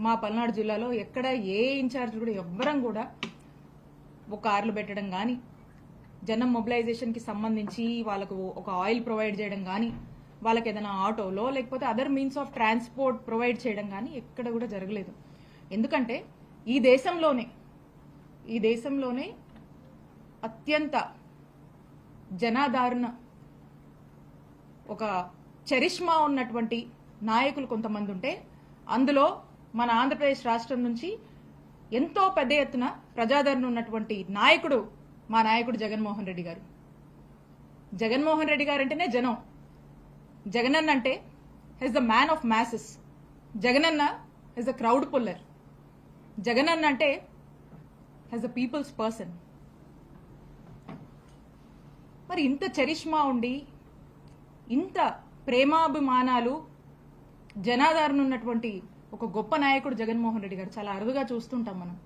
మా పల్నాడు జిల్లాలో ఎక్కడ ఏ ఇన్ఛార్జ్ కూడా ఎవ్వరం కూడా ఒక కార్లు పెట్టడం కానీ, జనం మొబిలైజేషన్కి సంబంధించి వాళ్ళకు ఒక ఆయిల్ ప్రొవైడ్ చేయడం కానీ, వాళ్ళకి ఏదైనా ఆటోలో లేకపోతే other means of transport provide చేయడం కానీ ఎక్కడ కూడా జరగలేదు. ఎందుకంటే ఈ దేశంలోనే అత్యంత జనాదరణ ఒక చరిష్మా ఉన్నటువంటి నాయకులు కొంతమంది ఉంటే అందులో మన ఆంధ్రప్రదేశ్ రాష్ట్రం నుంచి ఎంతో పెద్ద ఎత్తున ప్రజాదరణ ఉన్నటువంటి నాయకుడు మా నాయకుడు జగన్మోహన్ రెడ్డి గారు. జగన్మోహన్ రెడ్డి గారు అంటేనే జనం. జగనన్న అంటే he's the man of masses. Jagananna he's the crowd puller. Jagananna అంటే హెస్ ద పీపుల్స్ పర్సన్. మరి ఇంత చరిష్మా ఉండి, ఇంత ప్రేమాభిమానాలు, జనాదరణ ఉన్నటువంటి ఒక గొప్ప నాయకుడు జగన్మోహన్ రెడ్డి గారు చాలా అరుదుగా చూస్తుంటాం మనం.